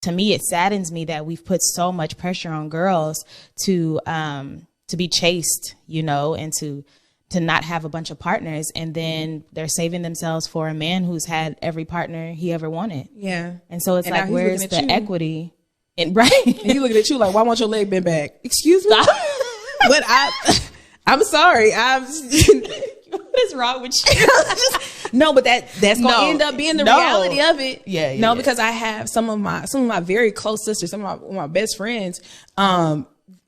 to me, it saddens me that we've put so much pressure on girls to be chaste, and to not have a bunch of partners, and then they're saving themselves for a man who's had every partner he ever wanted. Yeah. And so it's like, where's the equity? And right. And he looking at you like, why won't your leg bend back? Excuse me? But I'm sorry. What is wrong with you? No, but that's gonna end up being the reality of it. Yeah. Because I have some of my very close sisters, some of my best friends,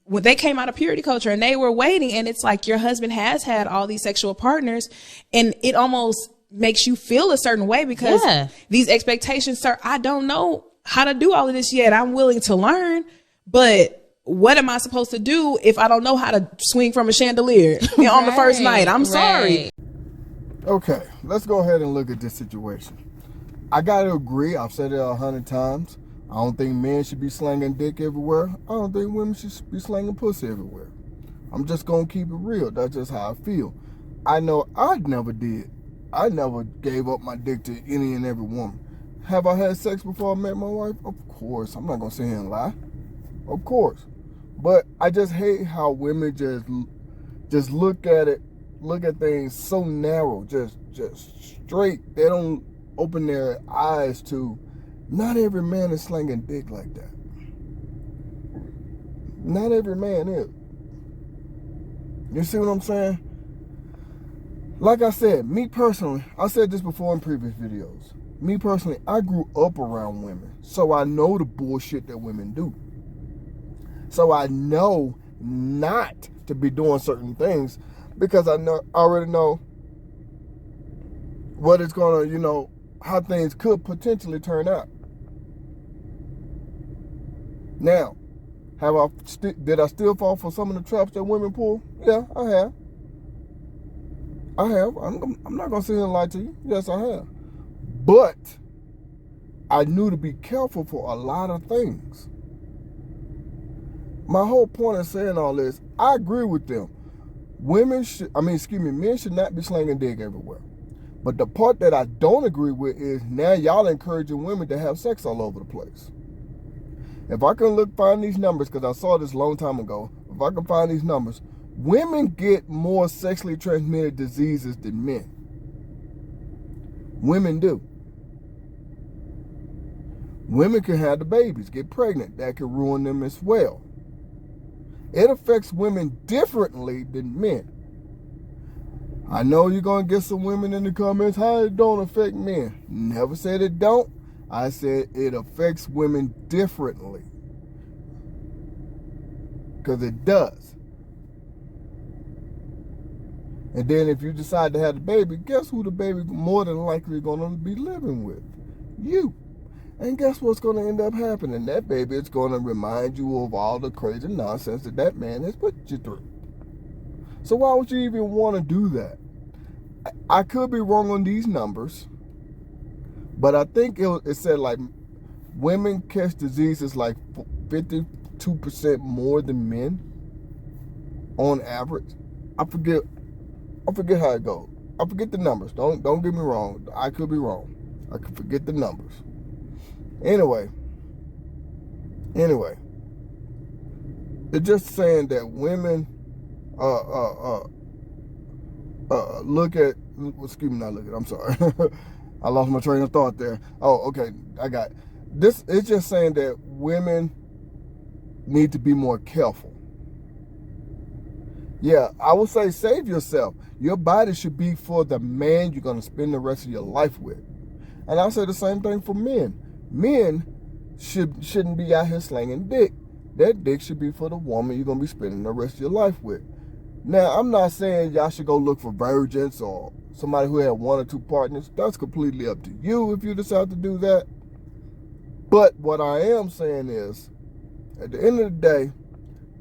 when they came out of purity culture and they were waiting, and it's like your husband has had all these sexual partners, and it almost makes you feel a certain way because these expectations, sir, I don't know how to do all of this yet. I'm willing to learn, but what am I supposed to do if I don't know how to swing from a chandelier on the first night? I'm sorry. Okay, let's go ahead and look at this situation. I gotta agree, I've said it 100 times. I don't think men should be slanging dick everywhere. I don't think women should be slanging pussy everywhere. I'm just gonna keep it real. That's just how I feel. I know I never did. I never gave up my dick to any and every woman. Have I had sex before I met my wife? Of course. I'm not gonna sit here and lie. Of course. But I just hate how women just look at things so narrow, just straight. They don't open their eyes to not every man is slinging dick like that. Not every man is. You see what I'm saying? Like I said, me personally, I said this before in previous videos. Me personally, I grew up around women, so I know the bullshit that women do. So I know not to be doing certain things because I already know what it's gonna, how things could potentially turn out. Now, did I still fall for some of the traps that women pull? Yeah, I have. I'm not gonna sit here and lie to you. Yes, I have. But I knew to be careful for a lot of things. My whole point of saying all this, I agree with them. Men should not be slinging dick everywhere. But the part that I don't agree with is now y'all encouraging women to have sex all over the place. If I can find these numbers, because I saw this a long time ago, if I can find these numbers, women get more sexually transmitted diseases than men. Women do. Women can have the babies, get pregnant. That can ruin them as well. It affects women differently than men. I know you're going to get some women in the comments, how it don't affect men. Never said it don't. I said it affects women differently. Because it does. And then if you decide to have the baby, guess who the baby more than likely going to be living with? You. And guess what's going to end up happening? That baby is going to remind you of all the crazy nonsense that man has put you through. So why would you even want to do that? I could be wrong on these numbers, but I think it said like women catch diseases like 52% more than men on average. I forget how it goes. I forget the numbers. Don't get me wrong. I could be wrong. I could forget the numbers. Anyway, it's just saying that women I'm sorry. I lost my train of thought there. Oh, okay, I got it. This. It's just saying that women need to be more careful. Yeah, I would say save yourself. Your body should be for the man you're going to spend the rest of your life with. And I'll say the same thing for men. Men shouldn't be out here slanging dick. That dick should be for the woman you're going to be spending the rest of your life with. Now, I'm not saying y'all should go look for virgins or somebody who had one or two partners. That's completely up to you if you decide to do that. But what I am saying is, at the end of the day,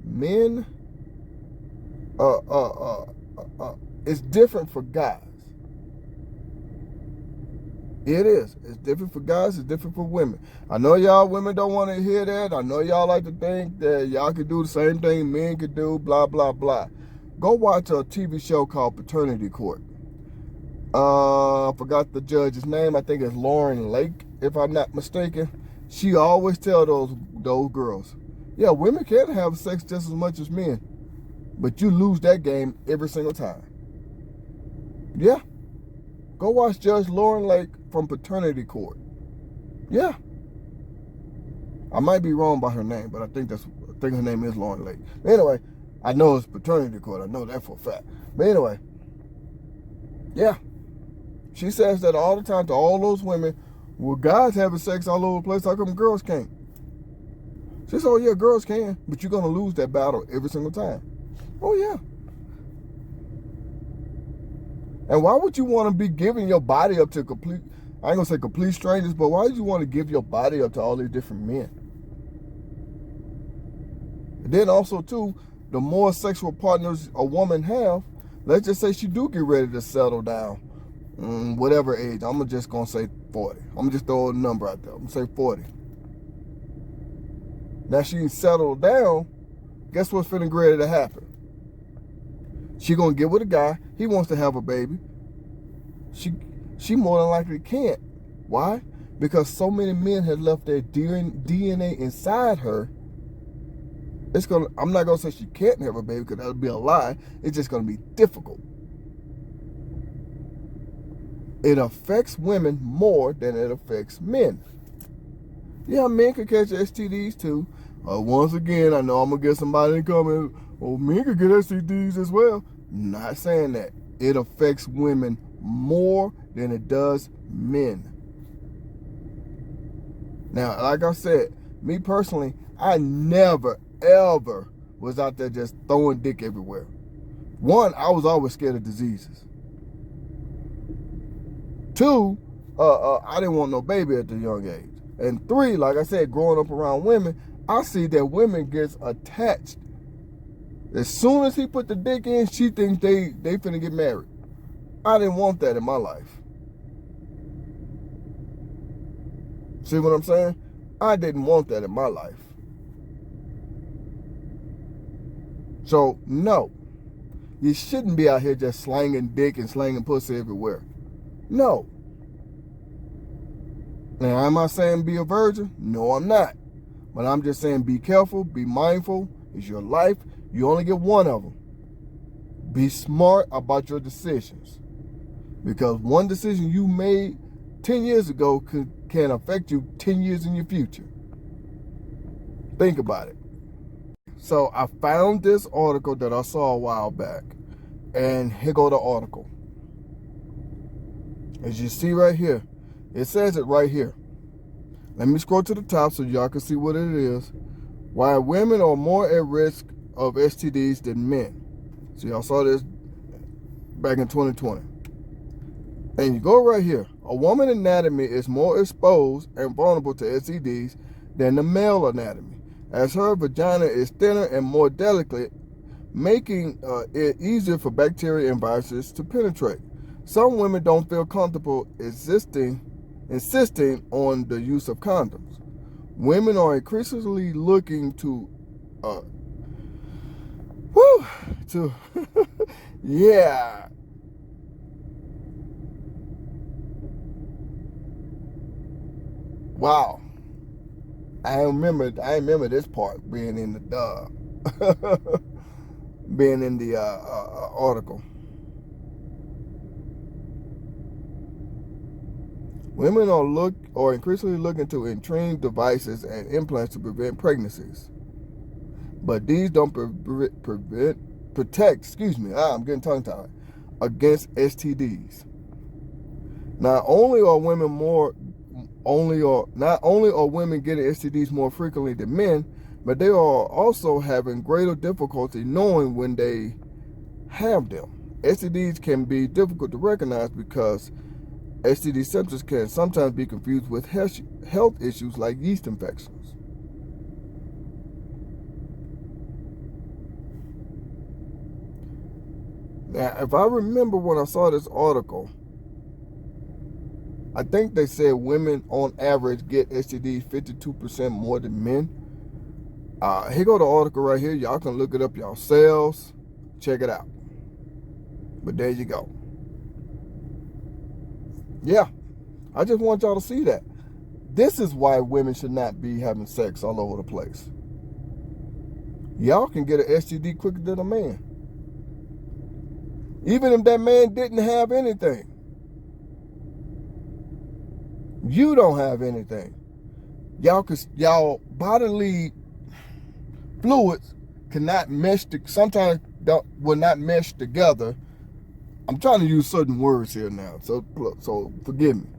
men, it's different for guys. It is. It's different for guys. It's different for women. I know y'all women don't want to hear that. I know y'all like to think that y'all could do the same thing men could do, blah, blah, blah. Go watch a TV show called Paternity Court. I forgot the judge's name. I think it's Lauren Lake, if I'm not mistaken. She always tell those girls, yeah, women can have sex just as much as men, but you lose that game every single time. Yeah. Go watch Judge Lauren Lake from Paternity Court. Yeah. I might be wrong by her name, but I think her name is Lauren Lake. Anyway, I know it's Paternity Court. I know that for a fact. But anyway, yeah. She says that all the time to all those women. Well, guys having sex all over the place. How come girls can't? She says, oh yeah, girls can, but you're gonna lose that battle every single time. Oh yeah. And why would you want to be giving your body up to I ain't gonna say complete strangers, but why do you want to give your body up to all these different men? And then also too, the more sexual partners a woman have, let's just say she do get ready to settle down, whatever age. I'm just gonna say 40. I'm gonna just throw a number out there. I'm gonna say 40. Now she settled down. Guess what's finna get ready to happen? She gonna get with a guy. He wants to have a baby. She more than likely can't. Why? Because so many men have left their DNA inside her. I'm not gonna say she can't have a baby because that would be a lie. It's just gonna be difficult. It affects women more than it affects men. Yeah, men can catch STDs too. Once again, I know I'm gonna get somebody to come in. Well, men can get STDs as well. Not saying that. It affects women more than it does men. Now, like I said, me personally, I never, ever was out there just throwing dick everywhere. One, I was always scared of diseases. Two, I didn't want no baby at the young age. And three, like I said, growing up around women, I see that women gets attached. As soon as he put the dick in, she thinks they finna get married. I didn't want that in my life. See what I'm saying? I didn't want that in my life. So, no. You shouldn't be out here just slanging dick and slanging pussy everywhere. No. Now, am I saying be a virgin? No, I'm not. But I'm just saying be careful, be mindful. It's your life. You only get one of them. Be smart about your decisions. Because one decision you made 10 years ago can affect you 10 years in your future. Think about it. So I found this article that I saw a while back. And here go the article. As you see right here, it says it right here. Let me scroll to the top so y'all can see what it is. Why women are more at risk of STDs than men. So y'all saw this back in 2020. And you go right here. A woman's anatomy is more exposed and vulnerable to STDs than the male anatomy, as her vagina is thinner and more delicate, making it easier for bacteria and viruses to penetrate. Some women don't feel comfortable insisting on the use of condoms. Women are increasingly looking to yeah. Wow. I remember this part being in the article. Women are increasingly looking to intriguing devices and implants to prevent pregnancies. But these don't protect, I'm getting tongue-tied, against STDs. Not only are women getting STDs more frequently than men, but they are also having greater difficulty knowing when they have them. STDs can be difficult to recognize because STD symptoms can sometimes be confused with health issues like yeast infections. Now, if I remember when I saw this article, I think they said women on average get STDs 52% more than men. Here go the article right here. Y'all can look it up yourselves. Check it out. But there you go. Yeah, I just want y'all to see that. This is why women should not be having sex all over the place. Y'all can get an STD quicker than a man. Even if that man didn't have anything. You don't have anything. Y'all bodily fluids cannot mesh, sometimes will not mesh together. I'm trying to use certain words here now, so forgive me.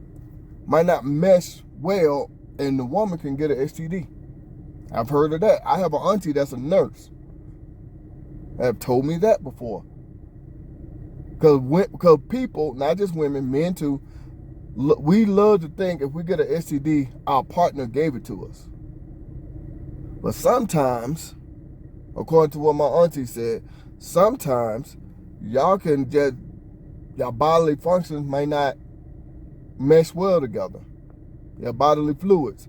Might not mesh well, and the woman can get an STD. I've heard of that. I have an auntie that's a nurse. Have told me that before. Because people, not just women, men too, we love to think if we get an STD, our partner gave it to us. But sometimes, according to what my auntie said, sometimes y'all can just, your bodily functions may not mesh well together. Your bodily fluids.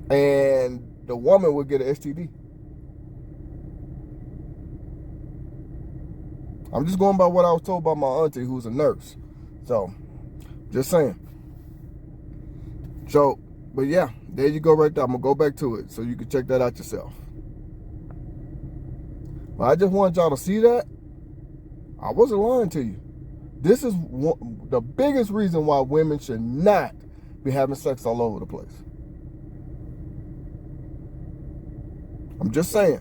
And the woman will get an STD. I'm just going by what I was told by my auntie, who's a nurse. So, just saying. So, but yeah, there you go right there. I'm going to go back to it so you can check that out yourself. But I just wanted y'all to see that. I wasn't lying to you. This is the biggest reason why women should not be having sex all over the place. I'm just saying.